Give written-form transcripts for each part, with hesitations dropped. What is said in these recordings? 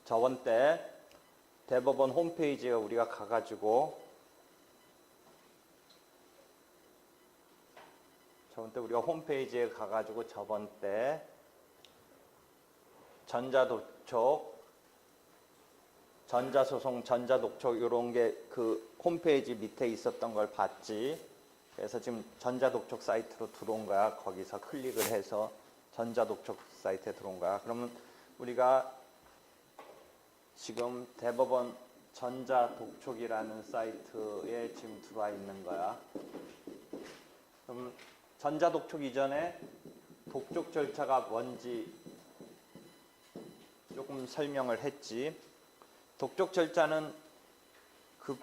저번 때 대법원 홈페이지에 우리가 가가지고 저번 때 전자독촉, 전자소송, 전자독촉 이런 게 그 홈페이지 밑에 있었던 걸 봤지. 그래서 지금 전자독촉 사이트로 들어온 거야. 거기서 클릭을 해서 전자독촉 사이트에 들어온 거야. 그러면 우리가 지금 대법원 전자독촉이라는 사이트에 지금 들어와 있는 거야. 그럼 전자독촉 이전에 독촉 절차가 뭔지 조금 설명을 했지. 독촉 절차는 그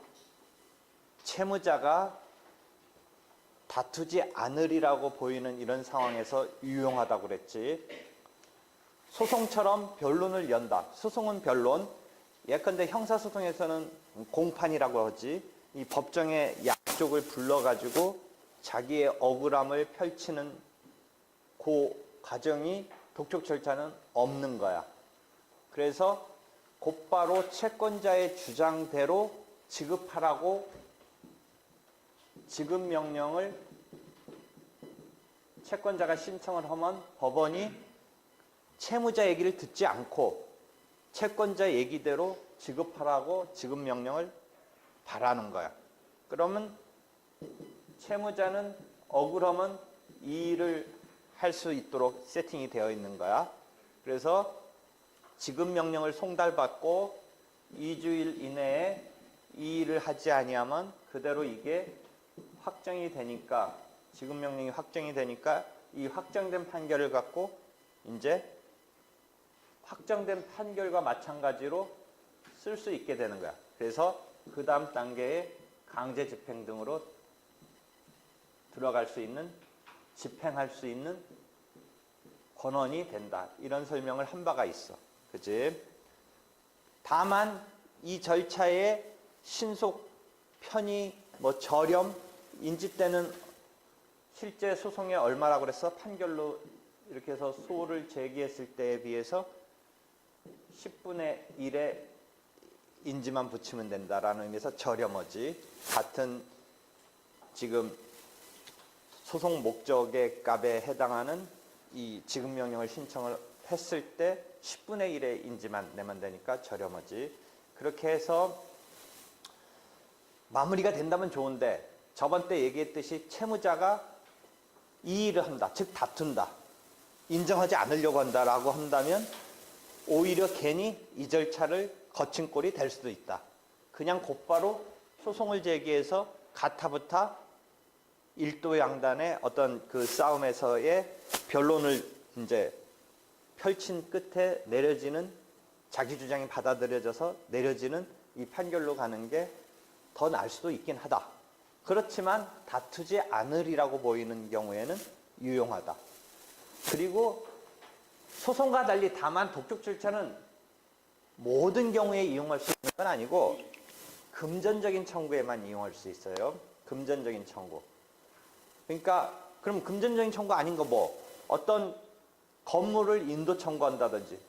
채무자가 다투지 않으리라고 보이는 이런 상황에서 유용하다고 그랬지. 소송처럼 변론을 연다. 소송은 변론. 예컨대 형사소송에서는 공판이라고 하지. 이 법정의 양쪽을 불러가지고 자기의 억울함을 펼치는 그 과정이 독촉 절차는 없는 거야. 그래서 곧바로 채권자의 주장대로 지급하라고 지급 명령을 채권자가 신청을 하면 법원이 채무자 얘기를 듣지 않고 채권자 얘기대로 지급하라고 지급 명령을 바라는 거야. 그러면 채무자는 억울하면 이 일을 할 수 있도록 세팅이 되어 있는 거야. 그래서 지급 명령을 송달받고 2주일 이내에 이 일을 하지 아니하면 그대로 이게 확정이 되니까, 지급 명령이 확정이 되니까 이 확정된 판결을 갖고 이제 확정된 판결과 마찬가지로 쓸 수 있게 되는 거야. 그래서 그 다음 단계에 강제 집행 등으로 들어갈 수 있는, 집행할 수 있는 권한이 된다. 이런 설명을 한 바가 있어. 그치? 다만 이 절차의 신속, 편의, 저렴, 인지 때는 실제 소송에 얼마라고 그랬어? 판결로 이렇게 해서 소를 제기했을 때에 비해서 10분의 1의 인지만 붙이면 된다라는 의미에서 저렴하지. 같은 지금 소송 목적의 값에 해당하는 이 지급 명령을 신청을 했을 때 10분의 1의 인지만 내면 되니까 저렴하지. 그렇게 해서 마무리가 된다면 좋은데, 저번 때 얘기했듯이 채무자가 이 일을 한다, 즉 다툰다, 인정하지 않으려고 한다라고 한다면 오히려 괜히 이 절차를 거친 꼴이 될 수도 있다. 그냥 곧바로 소송을 제기해서 가타부타 일도양단의 어떤 그 싸움에서의 변론을 이제 펼친 끝에 내려지는, 자기 주장이 받아들여져서 내려지는 이 판결로 가는 게 더 나을 수도 있긴 하다. 그렇지만 다투지 않으리라고 보이는 경우에는 유용하다. 그리고 소송과 달리 다만 독촉 절차는 모든 경우에 이용할 수 있는 건 아니고 금전적인 청구에만 이용할 수 있어요. 금전적인 청구. 그러니까 그럼 금전적인 청구 아닌 거 뭐? 어떤 건물을 인도 청구한다든지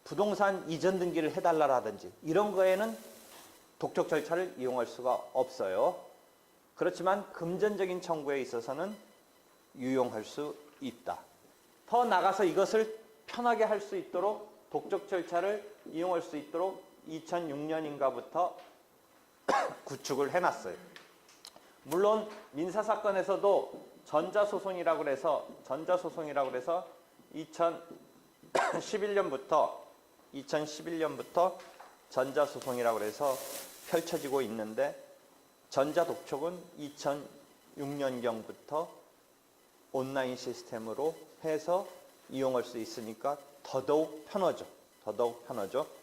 부동산 이전 등기를 해달라라든지 이런 거에는 독촉 절차를 이용할 수가 없어요. 그렇지만 금전적인 청구에 있어서는 유용할 수 있다. 더 나가서 이것을 편하게 할 수 있도록 독촉 절차를 이용할 수 있도록 2006년인가부터 구축을 해놨어요. 물론 민사사건에서도 전자소송이라고 해서 2011년부터 전자소송이라고 해서 펼쳐지고 있는데, 전자독촉은 2006년경부터 온라인 시스템으로 해서 이용할 수 있으니까 더더욱 편하죠.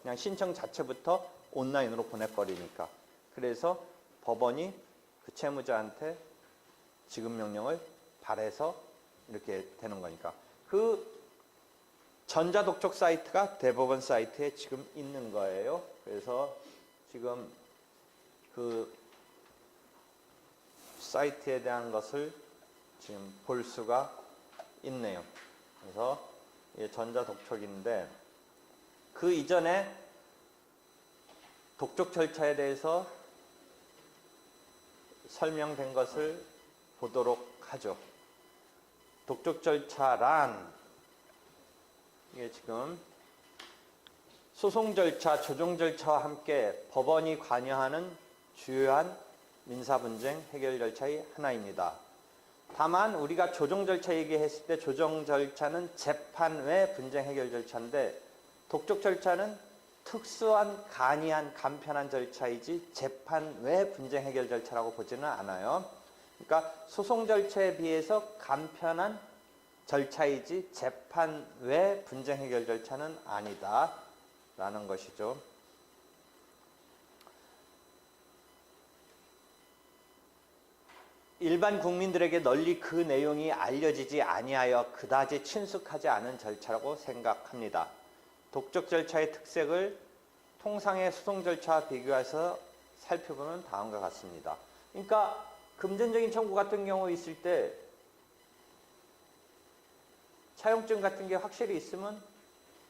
그냥 신청 자체부터 온라인으로 보내버리니까. 그래서 법원이 그 채무자한테 지급 명령을 발해서 이렇게 되는 거니까. 그 전자독촉 사이트가 대법원 사이트에 지금 있는 거예요. 그래서 지금 그 사이트에 대한 것을 지금 볼 수가 있네요. 그래서 이게 전자독촉인데 그 이전에 독촉 절차에 대해서 설명된 것을 보도록 하죠. 독촉 절차란 이게 지금 소송 절차, 조정 절차와 함께 법원이 관여하는 주요한 민사 분쟁 해결 절차의 하나입니다. 다만 우리가 조정 절차 얘기했을 때 조정 절차는 재판 외 분쟁 해결 절차인데 독촉 절차는 특수한 간이한 간편한 절차이지 재판 외 분쟁 해결 절차라고 보지는 않아요. 그러니까 소송 절차에 비해서 간편한 절차이지 재판 외 분쟁 해결 절차는 아니다라는 것이죠. 일반 국민들에게 널리 그 내용이 알려지지 아니하여 그다지 친숙하지 않은 절차라고 생각합니다. 독촉 절차의 특색을 통상의 소송 절차와 비교해서 살펴보면 다음과 같습니다. 그러니까 금전적인 청구 같은 경우 있을 때 차용증 같은 게 확실히 있으면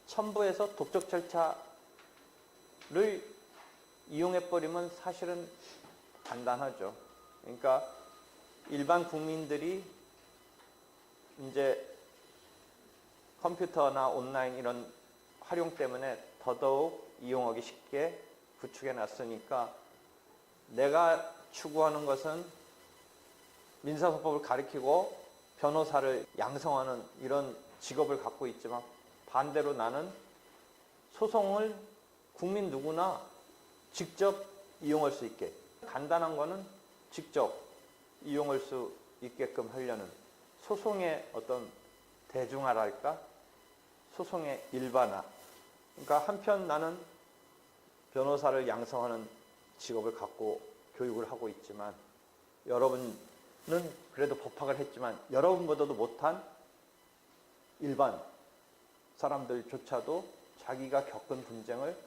첨부해서 독촉 절차를 이용해버리면 사실은 간단하죠. 그러니까 일반 국민들이 이제 컴퓨터나 온라인 이런 활용 때문에 더더욱 이용하기 쉽게 구축해 놨으니까 내가 추구하는 것은 민사소법을 가리키고 변호사를 양성하는 이런 직업을 갖고 있지만 반대로 나는 소송을 국민 누구나 직접 이용할 수 있게 간단한 거는 직접 이용할 수 있게끔 하려는 소송의 어떤 대중화랄까? 소송의 일반화. 그러니까 한편 나는 변호사를 양성하는 직업을 갖고 교육을 하고 있지만 여러분은 그래도 법학을 했지만 여러분보다도 못한 일반 사람들조차도 자기가 겪은 분쟁을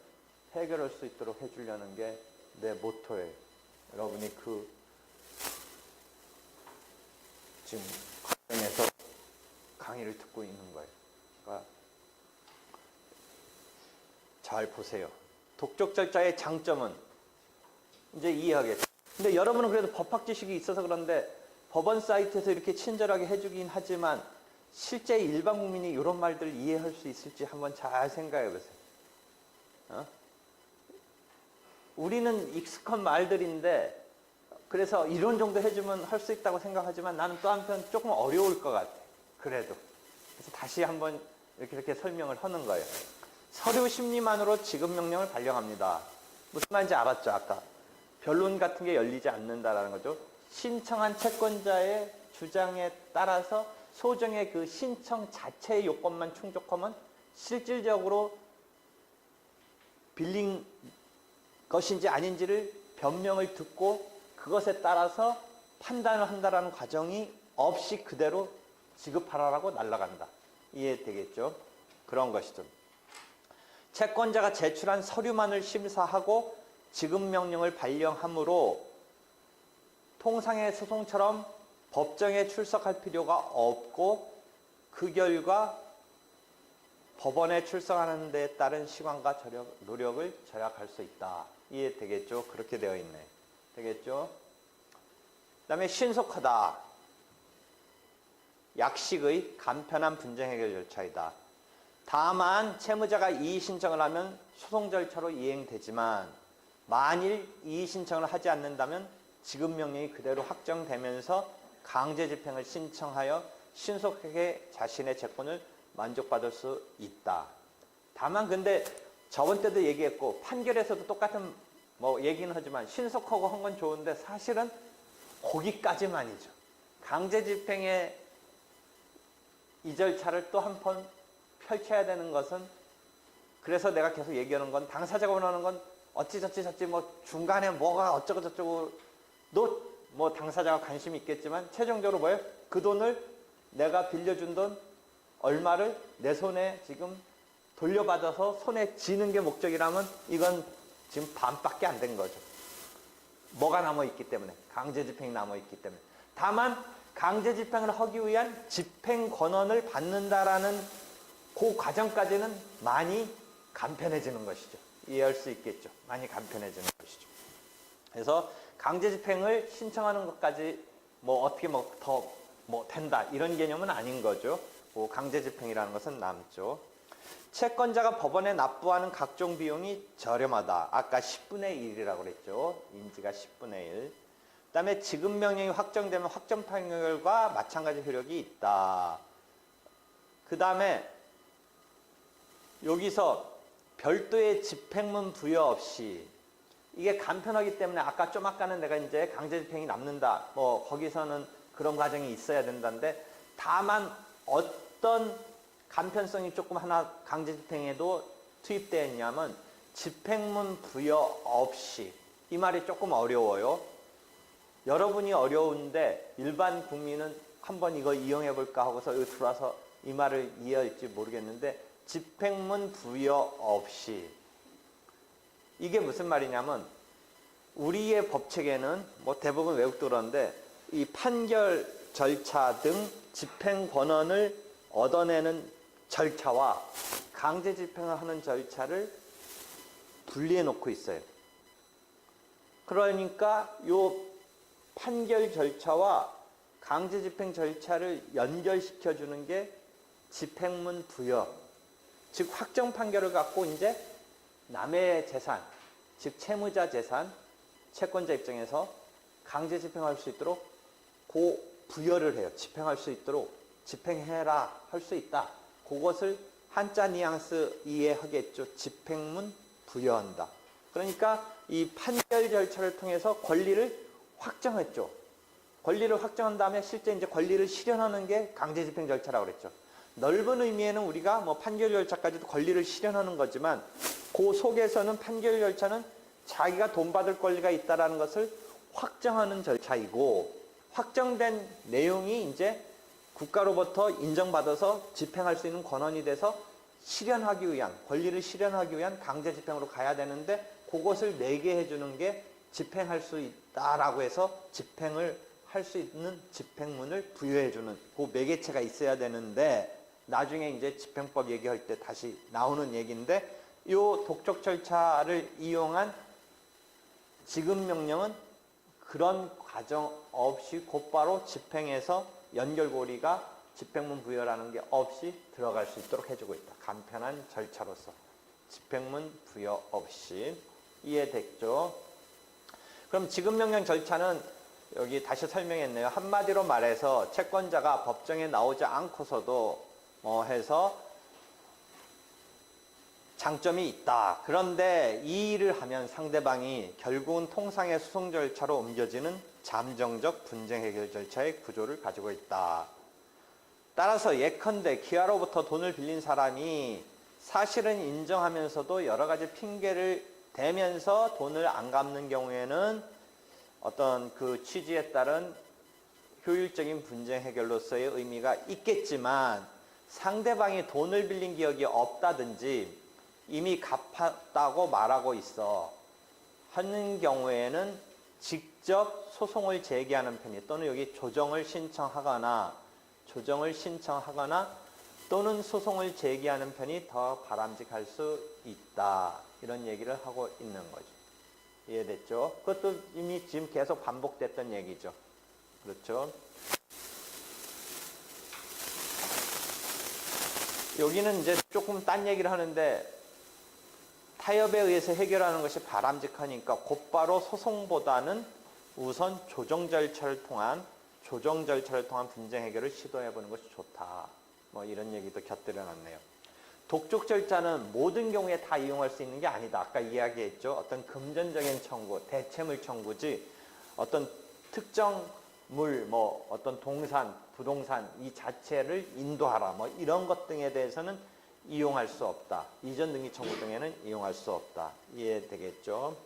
해결할 수 있도록 해주려는 게 내 모토예요. 여러분이 그 지금 과정에서 강의를 듣고 있는 거예요. 그러니까 잘 보세요. 독촉 절차의 장점은 이제 이해하겠죠. 근데 여러분은 그래도 법학 지식이 있어서 그런데 법원 사이트에서 이렇게 친절하게 해주긴 하지만 실제 일반 국민이 이런 말들을 이해할 수 있을지 한번 잘 생각해 보세요. 우리는 익숙한 말들인데 그래서 이런 정도 해주면 할 수 있다고 생각하지만 나는 또 한편 조금 어려울 것 같아. 그래도. 그래서 다시 한번 이렇게 설명을 하는 거예요. 서류 심리만으로 지급명령을 발령합니다. 무슨 말인지 알았죠, 아까? 변론 같은 게 열리지 않는다라는 거죠. 신청한 채권자의 주장에 따라서 소정의 그 신청 자체의 요건만 충족하면 실질적으로 빌린 것인지 아닌지를 변명을 듣고 그것에 따라서 판단을 한다라는 과정이 없이 그대로 지급하라라고 날아간다. 이해되겠죠? 그런 것이죠. 채권자가 제출한 서류만을 심사하고 지급명령을 발령하므로 통상의 소송처럼 법정에 출석할 필요가 없고 그 결과 법원에 출석하는 데 따른 시간과 노력을 절약할 수 있다. 이해되겠죠? 그렇게 되어 있네. 되겠죠? 그 다음에 신속하다. 약식의 간편한 분쟁 해결 절차이다. 다만 채무자가 이의 신청을 하면 소송 절차로 이행되지만 만일 이의 신청을 하지 않는다면 지급명령이 그대로 확정되면서 강제 집행을 신청하여 신속하게 자신의 채권을 만족받을 수 있다. 다만 근데 저번 때도 얘기했고 판결에서도 똑같은 얘기는 하지만 신속하고 한 건 좋은데 사실은 거기까지만이죠. 강제 집행의 이 절차를 또 한 번 펼쳐야 되는 것은 그래서 내가 계속 얘기하는 건 당사자가 원하는 건 어찌저찌 중간에 뭐가 어쩌고 저쩌고 당사자가 관심이 있겠지만 최종적으로 뭐예요? 그 돈을 내가 빌려준 돈 얼마를 내 손에 지금 돌려받아서 손에 쥐는 게 목적이라면 이건 지금 반밖에 안 된 거죠. 뭐가 남아있기 때문에, 강제집행이 남아있기 때문에. 다만 강제집행을 하기 위한 집행권한을 받는다라는 그 과정까지는 많이 간편해지는 것이죠. 이해할 수 있겠죠. 많이 간편해지는 것이죠. 그래서 강제집행을 신청하는 것까지 뭐 어떻게 더 된다 이런 개념은 아닌 거죠. 그 강제집행이라는 것은 남죠. 채권자가 법원에 납부하는 각종 비용이 저렴하다. 아까 10분의 1이라고 그랬죠. 인지가 10분의 1. 그 다음에 지급명령이 확정되면 확정 판결과 마찬가지 효력이 있다. 그 다음에 여기서 별도의 집행문 부여 없이 이게 간편하기 때문에 아까는 내가 이제 강제집행이 남는다. 거기서는 그런 과정이 있어야 된다는데 다만 어떤 간편성이 조금 하나 강제집행에도 투입되어 있냐면 집행문 부여 없이 이 말이 조금 어려워요. 여러분이 어려운데 일반 국민은 한번 이거 이용해 볼까 하고서 여기 들어와서 이 말을 이해할지 모르겠는데 집행문 부여 없이 이게 무슨 말이냐면 우리의 법체계는 대부분 외국도 그런데 이 판결 절차 등 집행 권한을 얻어내는 절차와 강제 집행을 하는 절차를 분리해 놓고 있어요. 그러니까 요 판결 절차와 강제 집행 절차를 연결시켜 주는 게 집행문 부여. 즉 확정 판결을 갖고 이제 남의 재산, 즉 채무자 재산, 채권자 입장에서 강제 집행할 수 있도록 그 부여를 해요. 집행할 수 있도록 집행해라 할 수 있다. 그것을 한자 뉘앙스 이해하겠죠. 집행문 부여한다. 그러니까 이 판결 절차를 통해서 권리를 확정했죠. 권리를 확정한 다음에 실제 이제 권리를 실현하는 게 강제 집행 절차라고 그랬죠. 넓은 의미에는 우리가 판결 절차까지도 권리를 실현하는 거지만 그 속에서는 판결 절차는 자기가 돈 받을 권리가 있다라는 것을 확정하는 절차이고 확정된 내용이 이제 국가로부터 인정받아서 집행할 수 있는 권한이 돼서 실현하기 위한 권리를 실현하기 위한 강제 집행으로 가야 되는데 그것을 내게 해주는 게 집행할 수 있다라고 해서 집행을 할 수 있는 집행문을 부여해주는 그 매개체가 있어야 되는데 나중에 이제 집행법 얘기할 때 다시 나오는 얘기인데 이 독촉 절차를 이용한 지급명령은 그런 과정 없이 곧바로 집행해서 연결고리가 집행문 부여라는 게 없이 들어갈 수 있도록 해주고 있다. 간편한 절차로서 집행문 부여 없이 이해됐죠? 그럼 지급명령 절차는 여기 다시 설명했네요. 한마디로 말해서 채권자가 법정에 나오지 않고서도 해서 장점이 있다. 그런데 이 일을 하면 상대방이 결국은 통상의 소송 절차로 옮겨지는 잠정적 분쟁 해결 절차의 구조를 가지고 있다. 따라서 예컨대 기아로부터 돈을 빌린 사람이 사실은 인정하면서도 여러 가지 핑계를 대면서 돈을 안 갚는 경우에는 어떤 그 취지에 따른 효율적인 분쟁 해결로서의 의미가 있겠지만 상대방이 돈을 빌린 기억이 없다든지 이미 갚았다고 말하고 있어 하는 경우에는 직접 소송을 제기하는 편이 또는 여기 조정을 신청하거나 또는 소송을 제기하는 편이 더 바람직할 수 있다. 이런 얘기를 하고 있는 거죠. 이해됐죠? 그것도 이미 지금 계속 반복됐던 얘기죠. 그렇죠? 여기는 이제 조금 딴 얘기를 하는데 타협에 의해서 해결하는 것이 바람직하니까 곧바로 소송보다는 우선 조정 절차를 통한 분쟁 해결을 시도해보는 것이 좋다. 이런 얘기도 곁들여 놨네요. 독촉 절차는 모든 경우에 다 이용할 수 있는 게 아니다. 아까 이야기했죠. 어떤 금전적인 청구, 대체물 청구지 어떤 특정 물, 어떤 동산, 부동산 이 자체를 인도하라. 이런 것 등에 대해서는 이용할 수 없다. 이전 등기 청구 등에는 이용할 수 없다. 이해되겠죠?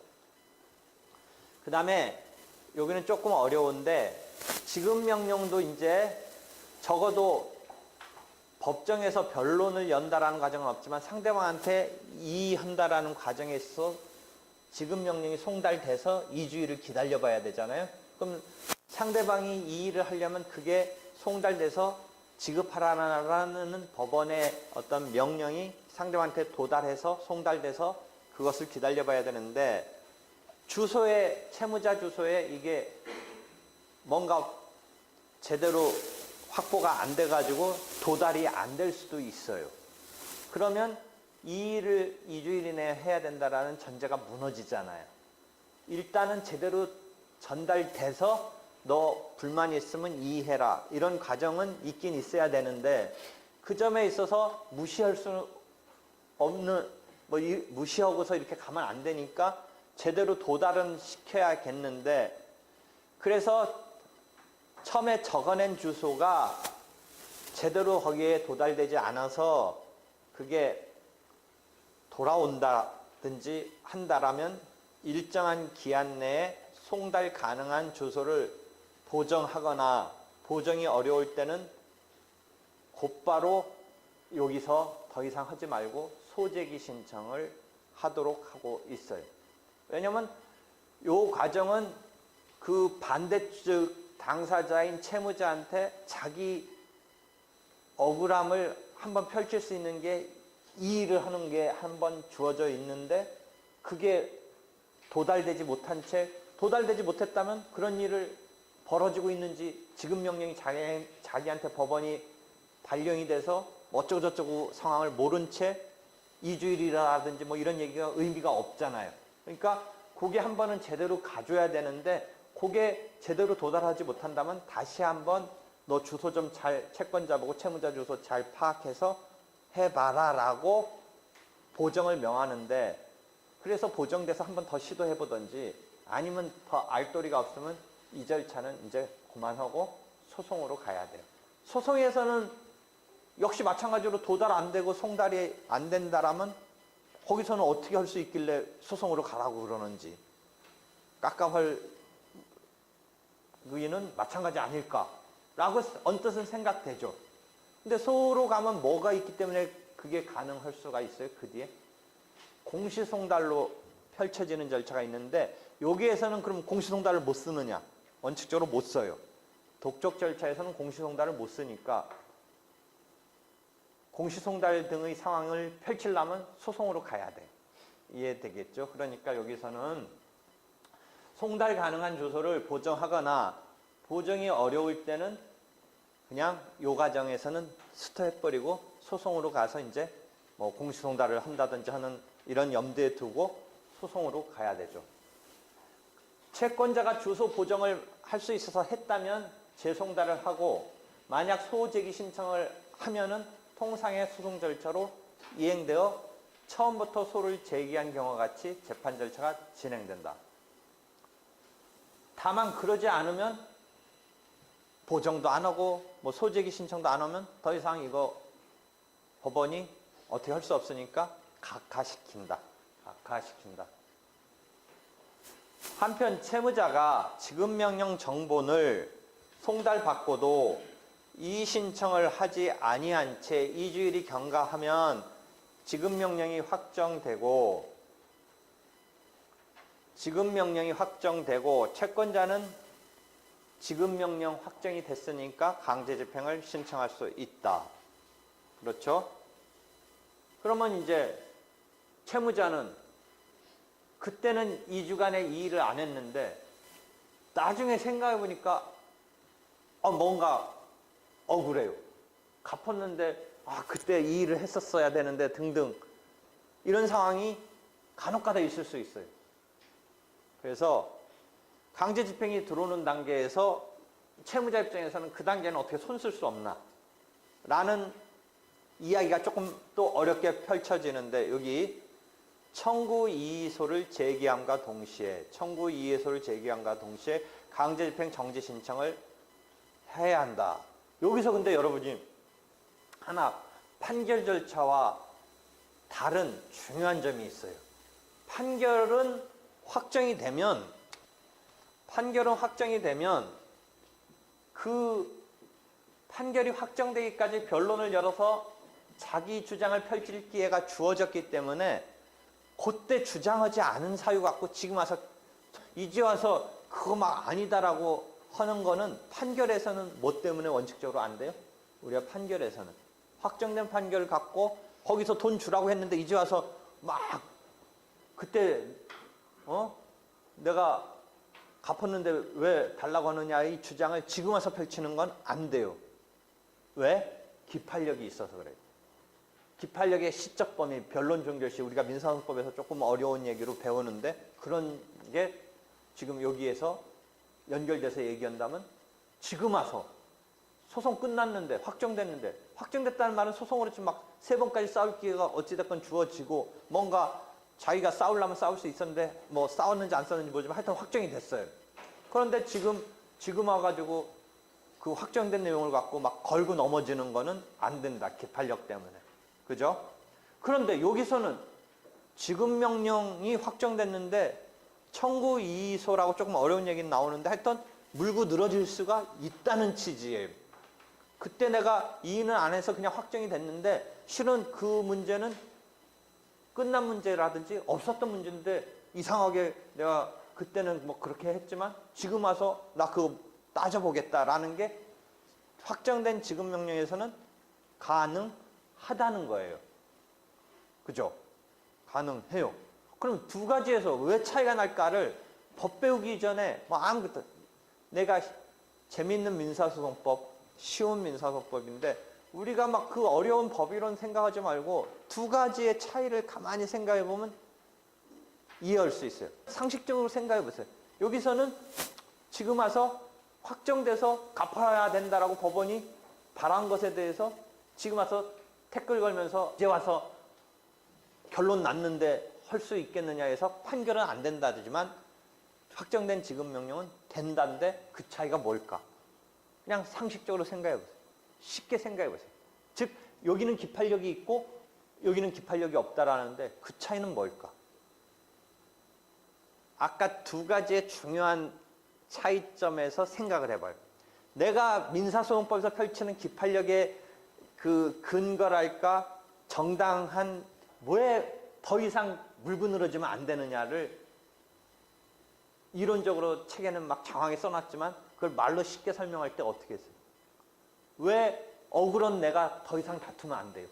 그 다음에 여기는 조금 어려운데 지급명령도 이제 적어도 법정에서 변론을 연다라는 과정은 없지만 상대방한테 이의한다라는 과정에 있어 지급 명령이 송달돼서 이주일을 기다려봐야 되잖아요. 그럼 상대방이 이의를 하려면 그게 송달돼서 지급하라는 법원의 어떤 명령이 상대방한테 도달해서 송달돼서 그것을 기다려봐야 되는데, 채무자 주소에 이게 뭔가 제대로 확보가 안 돼가지고 도달이 안 될 수도 있어요. 그러면 이 일을 2주일 이내에 해야 된다라는 전제가 무너지잖아요. 일단은 제대로 전달돼서 너 불만이 있으면 이의해라, 이런 과정은 있긴 있어야 되는데, 그 점에 있어서 무시할 수 없는, 무시하고서 이렇게 가면 안 되니까 제대로 도달은 시켜야겠는데, 그래서 처음에 적어낸 주소가 제대로 거기에 도달되지 않아서 그게 돌아온다든지 한다라면 일정한 기한 내에 송달 가능한 주소를 보정하거나, 보정이 어려울 때는 곧바로 여기서 더 이상 하지 말고 소재기 신청을 하도록 하고 있어요. 왜냐면 이 과정은 그 반대쪽 당사자인 채무자한테 자기 억울함을 한번 펼칠 수 있는 게 이 일을 하는 게 한번 주어져 있는데, 그게 도달되지 못했다면 그런 일을 벌어지고 있는지, 지급 명령이 자기한테 법원이 발령이 돼서 어쩌고저쩌고 상황을 모른 채 2주일이라든지 뭐 이런 얘기가 의미가 없잖아요. 그러니까 그게 한 번은 제대로 가줘야 되는데, 그게 제대로 도달하지 못한다면 다시 한번 너 주소 좀 잘, 채권자 보고 채무자 주소 잘 파악해서 해봐라 라고 보정을 명하는데, 그래서 보정돼서 한 번 더 시도해보든지, 아니면 더 알도리가 없으면 이 절차는 이제 그만하고 소송으로 가야 돼요. 소송에서는 역시 마찬가지로 도달 안 되고 송달이 안 된다라면 거기서는 어떻게 할 수 있길래 소송으로 가라고 그러는지, 깝깝할 의의는 마찬가지 아닐까라고 언뜻은 생각되죠. 근데 소로 가면 뭐가 있기 때문에 그게 가능할 수가 있어요. 그 뒤에 공시송달로 펼쳐지는 절차가 있는데, 여기에서는 그럼 공시송달을 못 쓰느냐? 원칙적으로 못 써요. 독촉 절차에서는 공시송달을 못 쓰니까 공시송달 등의 상황을 펼치려면 소송으로 가야 돼. 이해되겠죠? 그러니까 여기서는 송달 가능한 주소를 보정하거나, 보정이 어려울 때는 그냥 요 과정에서는 스톱해버리고 소송으로 가서 이제 뭐 공시송달을 한다든지 하는 이런 염두에 두고 소송으로 가야 되죠. 채권자가 주소 보정을 할 수 있어서 했다면 재송달을 하고, 만약 소제기 신청을 하면은 통상의 소송 절차로 이행되어 처음부터 소를 제기한 경우와 같이 재판 절차가 진행된다. 다만 그러지 않으면 보정도 안 하고 뭐 소제기 신청도 안 하면 더 이상 이거 법원이 어떻게 할 수 없으니까 각하시킨다. 한편 채무자가 지급명령 정본을 송달받고도 이의 신청을 하지 아니한 채 2주일이 경과하면 지급명령이 확정되고, 채권자는 지급명령 확정이 됐으니까 강제집행을 신청할 수 있다. 그렇죠? 그러면 이제 채무자는 그때는 2주간의 이의를 안 했는데, 나중에 생각해보니까 뭔가 억울해요. 갚았는데 그때 이의를 했었어야 되는데 등등, 이런 상황이 간혹가다 있을 수 있어요. 그래서 강제집행이 들어오는 단계에서 채무자 입장에서는 그 단계는 어떻게 손쓸 수 없나 라는 이야기가 조금 또 어렵게 펼쳐지는데, 여기 청구이의소를 제기함과 동시에 강제집행 정지 신청을 해야 한다. 여기서 근데 여러분이 하나 판결 절차와 다른 중요한 점이 있어요. 판결은 확정이 되면 그 판결이 확정되기까지 변론을 열어서 자기 주장을 펼칠 기회가 주어졌기 때문에 그때 주장하지 않은 사유 갖고 지금 와서 이제 와서 그거 막 아니다라고 하는 거는 판결에서는 뭐 때문에 원칙적으로 안 돼요? 우리가 판결에서는 확정된 판결을 갖고 거기서 돈 주라고 했는데 이제 와서 막 그때 내가 갚았는데 왜 달라고 하느냐 이 주장을 지금 와서 펼치는 건 안 돼요. 왜? 기판력이 있어서 그래요. 기판력의 시적 범위, 변론 종결시 우리가 민사소송법에서 조금 어려운 얘기로 배우는데 그런 게 지금 여기에서 연결돼서 얘기한다면 지금 와서 소송 끝났는데 확정됐다는 말은 소송으로 지금 막 3번까지 싸울 기회가 어찌됐건 주어지고 뭔가 자기가 싸우려면 싸울 수 있었는데 뭐 싸웠는지 안 싸웠는지 모르지만 하여튼 확정이 됐어요. 그런데 지금 와가지고 그 확정된 내용을 갖고 막 걸고 넘어지는 거는 안 된다. 기판력 때문에. 그죠? 그런데 여기서는 지급 명령이 확정됐는데 청구 이의소라고 조금 어려운 얘기는 나오는데 하여튼 물고 늘어질 수가 있다는 취지예요. 그때 내가 이의는 안 해서 그냥 확정이 됐는데 실은 그 문제는 끝난 문제라든지 없었던 문제인데 이상하게 내가 그때는 뭐 그렇게 했지만 지금 와서 나 그거 따져보겠다라는 게 확정된 지급 명령에서는 가능하다는 거예요. 그죠? 가능해요. 그럼 두 가지에서 왜 차이가 날까를 법 배우기 전에 뭐 아무것도 내가 재미있는 민사소송법, 쉬운 민사소송법인데 우리가 막 그 어려운 법이론 생각하지 말고 두 가지의 차이를 가만히 생각해 보면 이해할 수 있어요. 상식적으로 생각해 보세요. 여기서는 지금 와서 확정돼서 갚아야 된다라고 법원이 바란 것에 대해서 지금 와서 태클 걸면서 이제 와서 결론 났는데 할 수 있겠느냐 해서 판결은 안 된다지만 확정된 지급 명령은 된다는데 그 차이가 뭘까? 그냥 상식적으로 생각해 보세요. 쉽게 생각해 보세요. 즉 여기는 기판력이 있고 여기는 기판력이 없다라는데 그 차이는 뭘까? 아까 두 가지의 중요한 차이점에서 생각을 해봐요. 내가 민사소송법에서 펼치는 기판력의 그 근거랄까 정당한 왜 더 이상 물고 늘어지면 안 되느냐를 이론적으로 책에는 막 장황하게 써놨지만 그걸 말로 쉽게 설명할 때 어떻게 했어요? 왜 억울한 내가 더 이상 다투면 안 돼요?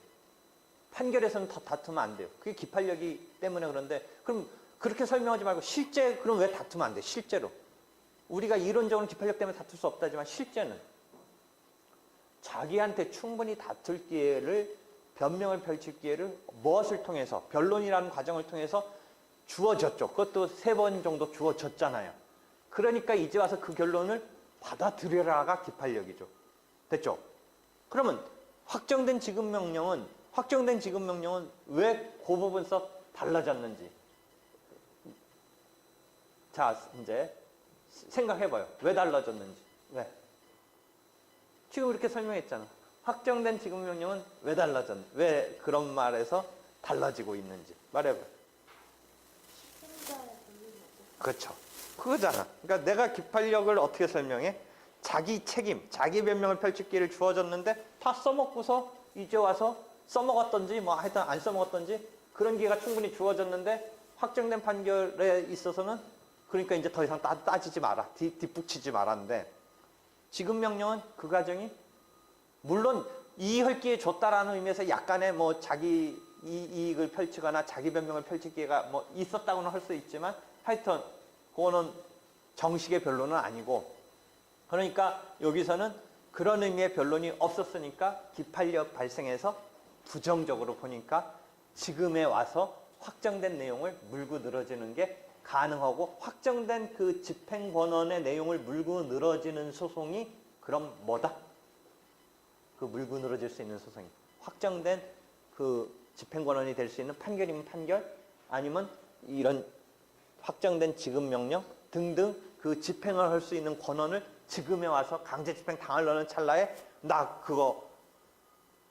판결에서는 더 다투면 안 돼요. 그게 기판력이 때문에 그런데 그럼 그렇게 설명하지 말고 실제 그럼 왜 다투면 안 돼요? 실제로. 우리가 이론적으로는 기판력 때문에 다툴 수 없다지만 실제는 자기한테 충분히 다툴 기회를 변명을 펼칠 기회를 무엇을 통해서 변론이라는 과정을 통해서 주어졌죠. 그것도 3번 정도 주어졌잖아요. 그러니까 이제 와서 그 결론을 받아들여라가 기판력이죠. 됐죠? 그러면 확정된 지급 명령은 왜 그 부분서 달라졌는지 자 이제 생각해봐요. 왜 달라졌는지. 왜? 지금 이렇게 설명했잖아. 확정된 지급 명령은 왜 달라졌는지. 왜 그런 말에서 달라지고 있는지. 말해봐요. 그렇죠. 그거잖아. 그러니까 내가 기판력을 어떻게 설명해? 자기 책임, 자기 변명을 펼칠 기회를 주어졌는데 다 써먹고서 이제 와서 써먹었던지 뭐 하여튼 안 써먹었던지 그런 기회가 충분히 주어졌는데 확정된 판결에 있어서는 그러니까 이제 더 이상 따지지 마라. 뒷북치지 말았는데 지급 명령은 그 과정이 물론 이의할 기회 줬다라는 의미에서 약간의 뭐 자기 이익을 펼치거나 자기 변명을 펼칠 기회가 뭐 있었다고는 할 수 있지만 하여튼 그거는 정식의 변론은 아니고 그러니까 여기서는 그런 의미의 변론이 없었으니까 기판력 발생해서 부정적으로 보니까 지금에 와서 확정된 내용을 물고 늘어지는 게 가능하고 확정된 그 집행권원의 내용을 물고 늘어지는 소송이 그럼 뭐다? 그 물고 늘어질 수 있는 소송이 확정된 그 집행권원이 될 수 있는 판결이면 판결 아니면 이런 확정된 지급명령 등등 그 집행을 할 수 있는 권한을 지금에 와서 강제 집행 당하려는 찰나에 나 그거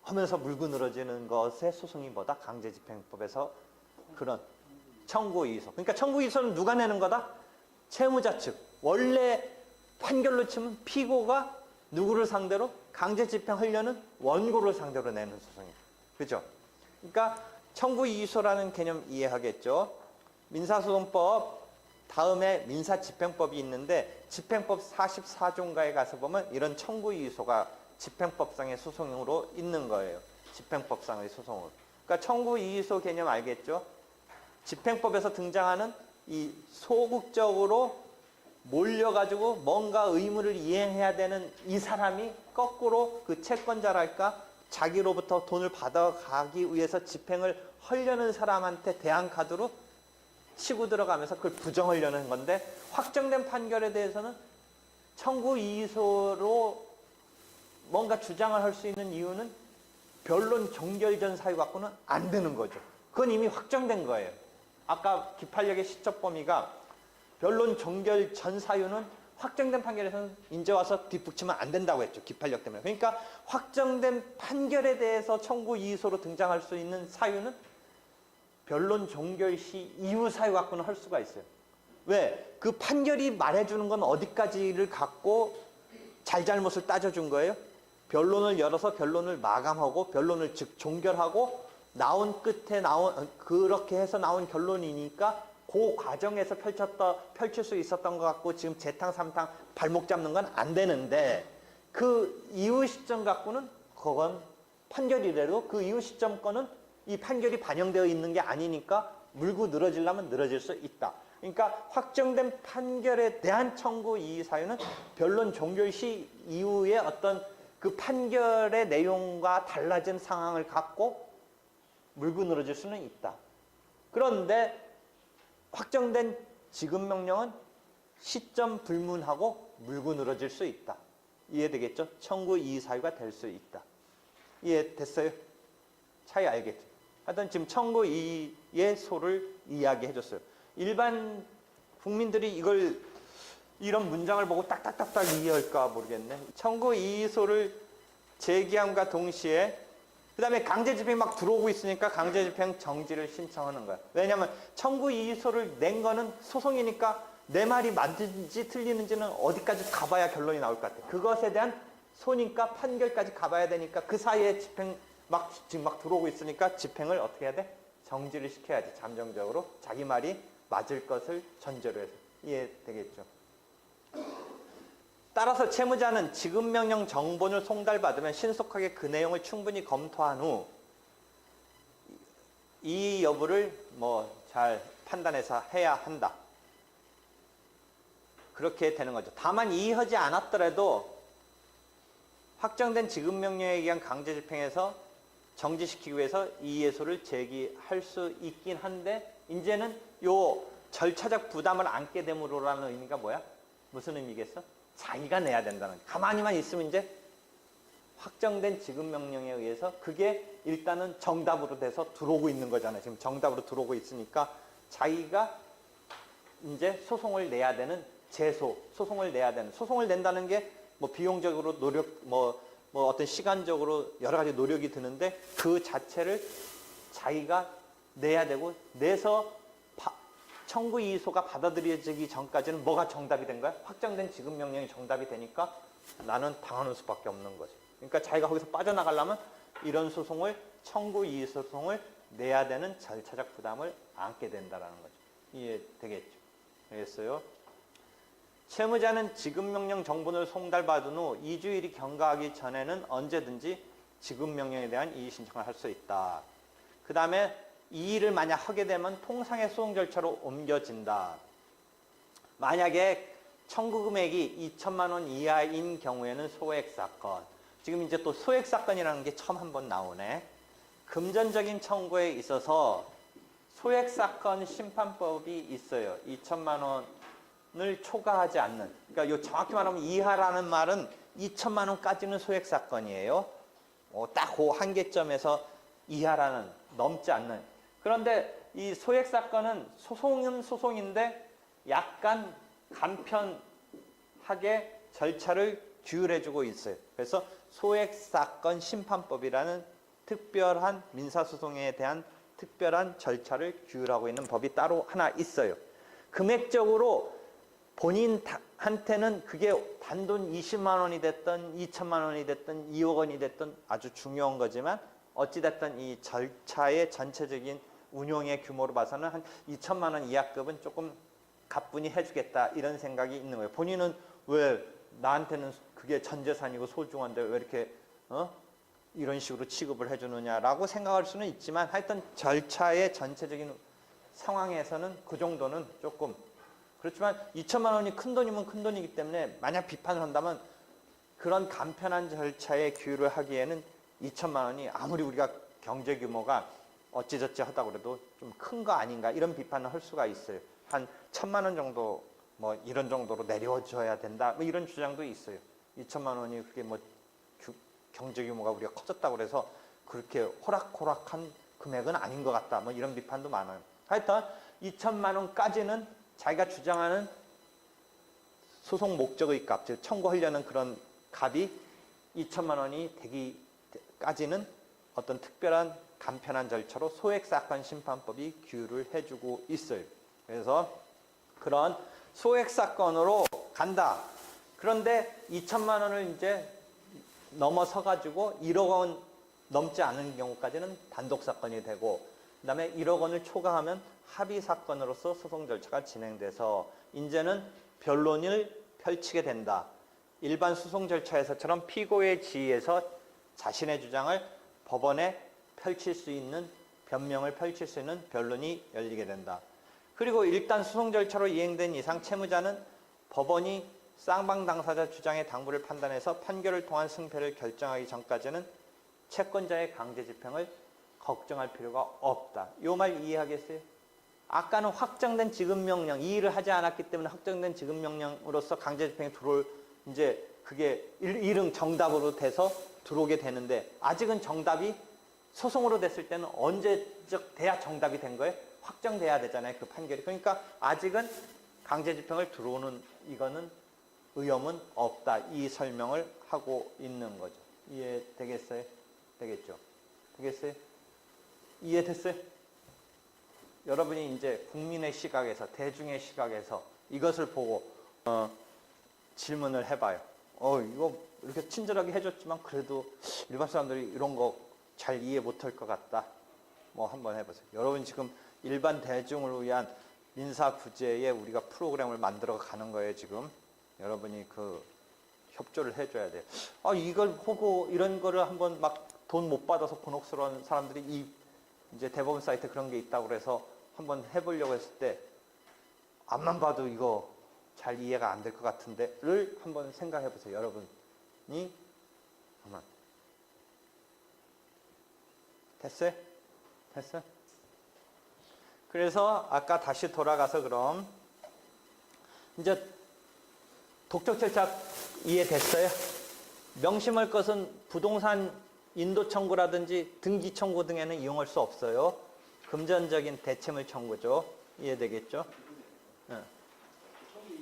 하면서 물고 늘어지는 것의 소송이 뭐다? 강제집행법에서 그런 청구이의소. 그러니까 청구이의소는 누가 내는 거다? 채무자 측. 원래 판결로 치면 피고가 누구를 상대로? 강제집행하려는 원고를 상대로 내는 소송이에요. 그죠? 그러니까 청구이의소라는 개념 이해하겠죠? 민사소송법 다음에 민사집행법이 있는데 집행법 44조인가에 가서 보면 이런 청구이의소가 집행법상의 소송으로 있는 거예요. 집행법상의 소송으로. 그러니까 청구이의소 개념 알겠죠? 집행법에서 등장하는 이 소극적으로 몰려가지고 뭔가 의무를 이행해야 되는 이 사람이 거꾸로 그 채권자랄까 자기로부터 돈을 받아가기 위해서 집행을 하려는 사람한테 대항 카드로 치고 들어가면서 그걸 부정하려는 건데 확정된 판결에 대해서는 청구이의소로 뭔가 주장을 할 수 있는 이유는 변론 종결 전 사유 갖고는 안 되는 거죠. 그건 이미 확정된 거예요. 아까 기판력의 시적 범위가 변론 종결 전 사유는 확정된 판결에서는 이제 와서 뒷북치면 안 된다고 했죠. 기판력 때문에. 그러니까 확정된 판결에 대해서 청구이의소로 등장할 수 있는 사유는 변론 종결 시 이후 사유 갖고는 할 수가 있어요. 왜? 그 판결이 말해주는 건 어디까지를 갖고 잘잘못을 따져준 거예요? 변론을 열어서 변론을 마감하고 변론을 즉 종결하고 나온 끝에 그렇게 해서 나온 결론이니까 그 과정에서 펼칠 수 있었던 것 같고 지금 재탕, 삼탕 발목 잡는 건 안 되는데 그 이후 시점 갖고는 그건 판결이래도 그 이후 시점 거는 이 판결이 반영되어 있는 게 아니니까 물고 늘어지려면 늘어질 수 있다. 그러니까 확정된 판결에 대한 청구 이의 사유는 변론 종결 시 이후에 어떤 그 판결의 내용과 달라진 상황을 갖고 물고 늘어질 수는 있다. 그런데 확정된 지급 명령은 시점 불문하고 물고 늘어질 수 있다. 이해되겠죠? 청구 이의 사유가 될 수 있다. 이해됐어요? 차이 알겠죠? 하여튼 지금 청구 이의 소를 이야기해 줬어요. 일반 국민들이 이런 문장을 보고 딱딱딱딱 이해할까 모르겠네. 청구 이의소를 제기함과 동시에 그 다음에 강제집행 막 들어오고 있으니까 강제집행 정지를 신청하는 거야. 왜냐하면 청구 이의소를 낸 거는 소송이니까 내 말이 맞는지 틀리는지는 어디까지 가봐야 결론이 나올 것 같아. 그것에 대한 소니까 판결까지 가봐야 되니까 그 사이에 지금 막 들어오고 있으니까 집행을 어떻게 해야 돼? 정지를 시켜야지. 잠정적으로 자기 말이 맞을 것을 전제로 해서. 이해되겠죠? 따라서 채무자는 지급명령 정본을 송달받으면 신속하게 그 내용을 충분히 검토한 후 이 여부를 잘 판단해서 해야 한다. 그렇게 되는 거죠. 다만 이의하지 않았더라도 확정된 지급명령에 의한 강제집행에서 정지시키기 위해서 이의소를 제기할 수 있긴 한데 이제는 요 절차적 부담을 안게 됨으로라는 의미가 뭐야? 무슨 의미겠어? 자기가 내야 된다는. 가만히만 있으면 이제 확정된 지급명령에 의해서 그게 일단은 정답으로 돼서 들어오고 있는 거잖아요. 지금 정답으로 들어오고 있으니까 자기가 이제 소송을 내야 되는 소송을 내야 되는. 소송을 낸다는 게 비용적으로 노력, 어떤 시간적으로 여러 가지 노력이 드는데 그 자체를 자기가 내야 되고 내서 청구이의소가 받아들여지기 전까지는 뭐가 정답이 된 거야? 확정된 지급명령이 정답이 되니까 나는 당하는 수밖에 없는 거지. 그러니까 자기가 거기서 빠져나가려면 이런 청구이의소 소송을 내야 되는 절차적 부담을 안게 된다는 거죠. 이해되겠죠? 알겠어요? 채무자는 지급명령 정본을 송달받은 후 2주일이 경과하기 전에는 언제든지 지급명령에 대한 이의 신청을 할 수 있다. 그 다음에 이의를 만약 하게 되면 통상의 소송 절차로 옮겨진다. 만약에 청구 금액이 2천만 원 이하인 경우에는 소액 사건. 지금 이제 또 소액 사건이라는 게 처음 한번 나오네. 금전적인 청구에 있어서 소액 사건 심판법이 있어요. 2천만 원을 초과하지 않는. 그러니까 요 정확히 말하면 이하라는 말은 2천만 원까지는 소액 사건이에요. 딱 그 한계점에서 이하라는 넘지 않는. 그런데 이 소액 사건은 소송은 소송인데 약간 간편하게 절차를 규율해주고 있어요. 그래서 소액 사건 심판법이라는 특별한 민사소송에 대한 특별한 절차를 규율하고 있는 법이 따로 하나 있어요. 금액적으로 본인한테는 그게 단돈 20만 원이 됐든 2천만 원이 됐든 2억 원이 됐든 아주 중요한 거지만 어찌됐든 이 절차의 전체적인 운용의 규모로 봐서는 한 2천만 원 이하급은 조금 가뿐히 해주겠다 이런 생각이 있는 거예요. 본인은 왜 나한테는 그게 전 재산이고 소중한데 왜 이렇게 이런 식으로 취급을 해주느냐라고 생각할 수는 있지만 하여튼 절차의 전체적인 상황에서는 그 정도는 조금 그렇지만 2천만 원이 큰 돈이면 큰 돈이기 때문에 만약 비판을 한다면 그런 간편한 절차에 규율을 하기에는 2천만 원이 아무리 우리가 경제 규모가 어찌저찌 하다고 그래도 좀 큰 거 아닌가 이런 비판을 할 수가 있어요. 한 1,000만 원 정도 뭐 이런 정도로 내려줘야 된다 뭐 이런 주장도 있어요. 2천만 원이 그게 뭐 경제 규모가 우리가 커졌다고 그래서 그렇게 호락호락한 금액은 아닌 것 같다 뭐 이런 비판도 많아요. 하여튼 2천만 원까지는 자기가 주장하는 소송 목적의 값, 즉 청구하려는 그런 값이 2천만 원이 되기까지는 어떤 특별한 간편한 절차로 소액사건 심판법이 규율을 해주고 있어요. 그래서 그런 소액사건으로 간다. 그런데 2천만 원을 이제 넘어서 가지고 1억 원 넘지 않은 경우까지는 단독사건이 되고 그 다음에 1억 원을 초과하면 합의사건으로서 소송 절차가 진행돼서 이제는 변론을 펼치게 된다. 일반 소송 절차에서처럼 피고의 지위에서 자신의 주장을 법원에 펼칠 수 있는 변명을 펼칠 수 있는 변론이 열리게 된다. 그리고 일단 소송 절차로 이행된 이상 채무자는 법원이 쌍방 당사자 주장의 당부를 판단해서 판결을 통한 승패를 결정하기 전까지는 채권자의 강제 집행을 걱정할 필요가 없다. 이 말 이해하겠어요? 아까는 확정된 지급명령, 이의를 하지 않았기 때문에 확정된 지급명령으로서 강제 집행이 들어올 이제 그게 일응 정답으로 돼서 들어오게 되는데 아직은 정답이 소송으로 됐을 때는 언제적 돼야 정답이 된 거예요? 확정돼야 되잖아요. 그 판결이. 그러니까 아직은 강제 집행을 들어오는 이거는 의험은 없다. 이 설명을 하고 있는 거죠. 이해되겠어요? 되겠죠? 되겠어요? 이해됐어요? 여러분이 이제 국민의 시각에서 대중의 시각에서 이것을 보고 질문을 해봐요. 이거 이렇게 친절하게 해줬지만 그래도 일반 사람들이 이런 거 잘 이해 못할 것 같다. 뭐 한번 해보세요. 여러분 지금 일반 대중을 위한 민사구제에 우리가 프로그램을 만들어 가는 거예요. 지금 여러분이 그 협조를 해줘야 돼요. 이걸 보고 이런 거를 한번 막 돈 못 받아서 곤혹스러운 사람들이 이제 대법원 사이트 그런 게 있다고 그래서 한번 해보려고 했을 때 앞만 봐도 이거 잘 이해가 안 될 것 같은데를 한번 생각해 보세요. 여러분이 한번 됐어요? 됐어요? 그래서 아까 다시 돌아가서 그럼 이제 독촉 절차 이해됐어요? 명심할 것은 부동산 인도 청구라든지 등기 청구 등에는 이용할 수 없어요. 금전적인 대체물 청구죠. 이해되겠죠? 응. 청구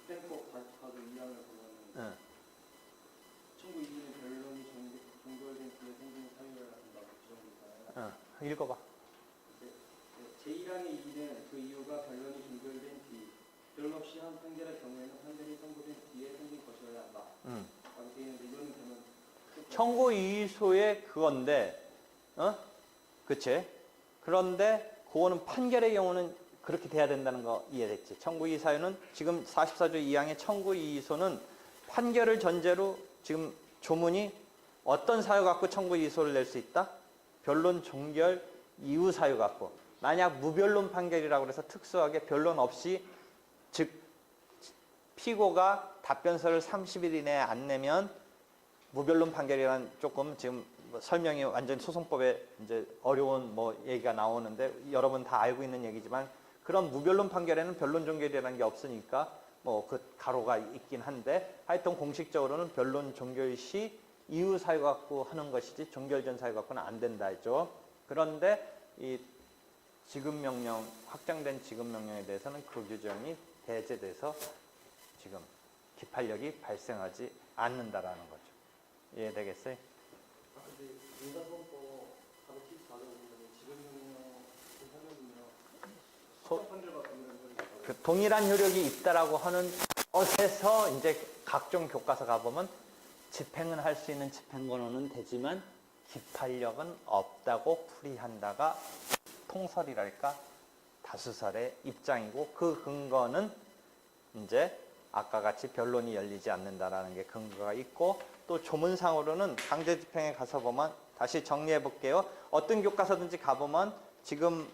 600법 가족 2항을 보면 청구 이유는 변론이 종결된 뒤에 생긴 사유를 한다고 규정되어 있잖아요. 읽어봐. 제1항의 이유는 그 이유가 변론이 종결된 뒤 변론 없이 한 판결의 경우에는 판결이 선고된 뒤에 생긴 것이어야 한다. 라고 되어 있는데 이거는 그러면 청구 이의소의 그건데 그치? 그런데 그거는 판결의 경우는 그렇게 돼야 된다는 거 이해됐지? 청구 이의 사유는 지금 44조 2항의 청구 이의소는 판결을 전제로 지금 조문이 어떤 사유 갖고 청구 이의소를 낼 수 있다? 변론 종결 이후 사유 갖고. 만약 무변론 판결이라고 해서 특수하게 변론 없이 즉 피고가 답변서를 30일 이내에 안 내면 무변론 판결이란 조금 지금 설명이 완전히 소송법에 이제 어려운 얘기가 나오는데 여러분 다 알고 있는 얘기지만 그런 무변론 판결에는 변론 종결이라는 게 없으니까 그 가로가 있긴 한데 하여튼 공식적으로는 변론 종결 시 이후 사유 갖고 하는 것이지 종결 전 사유 갖고는 안 된다 했죠. 그런데 이 지급명령, 확정된 지급명령에 대해서는 그 규정이 배제돼서 지금 기판력이 발생하지 않는다라는 거죠. 이해되겠어요? 근데 민사소송법 가족 14조 보면 지급명령 하면은요 판결과 동일한 효력이 있다라고 하는 것에서 이제 각종 교과서 가보면 집행은 할 수 있는 집행권은 되지만 기판력은 없다고 풀이한다가 통설이랄까 다수설의 입장이고, 그 근거는 이제 아까 같이 변론이 열리지 않는다라는 게 근거가 있고, 또 조문상으로는 강제집행에 가서 보면, 다시 정리해 볼게요. 어떤 교과서든지 가보면 지금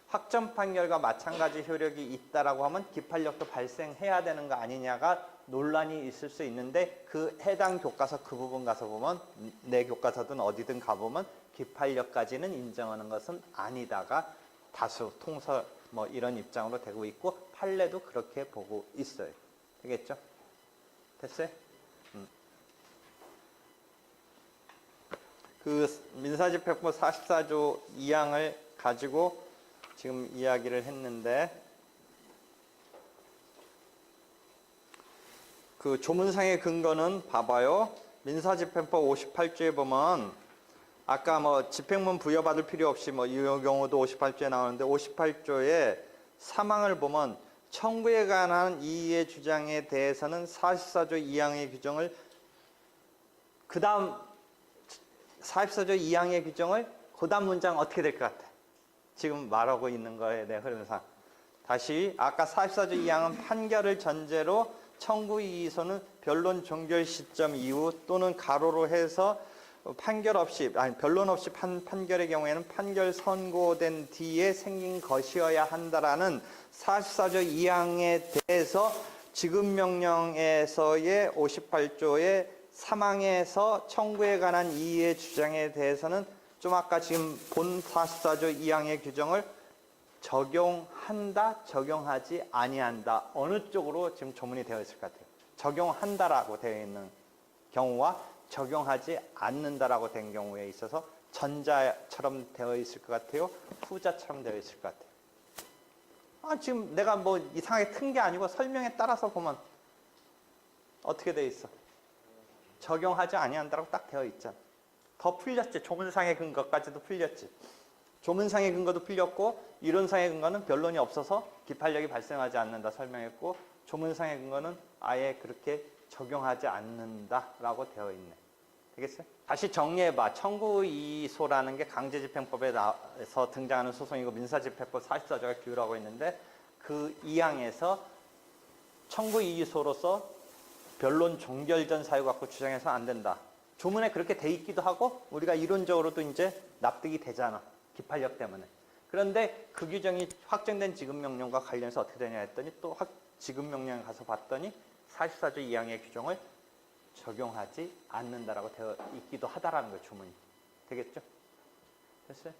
확정 판결과 마찬가지 효력이 있다라고 하면 기판력도 발생해야 되는 거 아니냐가 논란이 있을 수 있는데, 그 해당 교과서 그 부분 가서 보면, 내 교과서든 어디든 가보면 기판력까지는 인정하는 것은 아니다가 다수, 통설 뭐 이런 입장으로 되고 있고, 판례도 그렇게 보고 있어요. 되겠죠? 됐어요? 그 민사집행법 44조 2항을 가지고 지금 이야기를 했는데, 그 조문상의 근거는 봐봐요. 민사집행법 58조에 보면 아까 뭐 집행문 부여받을 필요 없이 뭐 이 경우도 58조에 나오는데, 58조에 3항을 보면 청구에 관한 이의의 주장에 대해서는 44조 2항의 규정을, 그 다음 44조 2항의 규정을 그 다음 문장 어떻게 될 것 같아? 지금 말하고 있는 거에 대한 흐름상. 다시 아까 44조 2항은 판결을 전제로 청구 이의소는 변론 종결 시점 이후 또는 가로로 해서 판결 없이, 아니 변론 없이 판결의 경우에는 판결 선고된 뒤에 생긴 것이어야 한다라는 44조 2항에 대해서 지급명령에서의 58조의 3항에서 청구에 관한 이의의 주장에 대해서는 좀 아까 지금 본 44조 2항의 규정을 적용한다, 적용하지 아니한다, 어느 쪽으로 지금 조문이 되어 있을 것 같아요? 적용한다라고 되어 있는 경우와 적용하지 않는다라고 된 경우에 있어서 전자처럼 되어 있을 것 같아요? 후자처럼 되어 있을 것 같아요? 지금 내가 뭐 이상하게 튼 게 아니고 설명에 따라서 보면 어떻게 되어 있어? 적용하지 아니한다라고 딱 되어 있잖아. 더 풀렸지. 조문상의 근거까지도 풀렸지. 조문상의 근거도 풀렸고, 이론상의 근거는 변론이 없어서 기판력이 발생하지 않는다 설명했고, 조문상의 근거는 아예 그렇게 적용하지 않는다라고 되어 있네. 되겠어요? 다시 정리해봐. 청구이의소라는 게 강제집행법에서 등장하는 소송이고, 민사집행법 44조가 규율하고 있는데, 그 2항에서 청구이의소로서 변론 종결 전 사유 갖고 주장해서 안 된다. 조문에 그렇게 돼 있기도 하고, 우리가 이론적으로도 이제 납득이 되잖아. 기판력 때문에. 그런데 그 규정이 확정된 지급명령과 관련해서 어떻게 되냐 했더니, 또 지급명령에 가서 봤더니 44조 2항의 규정을 적용하지 않는다라고 되어 있기도 하다라는 거예요, 조문이. 되겠죠? 됐어요?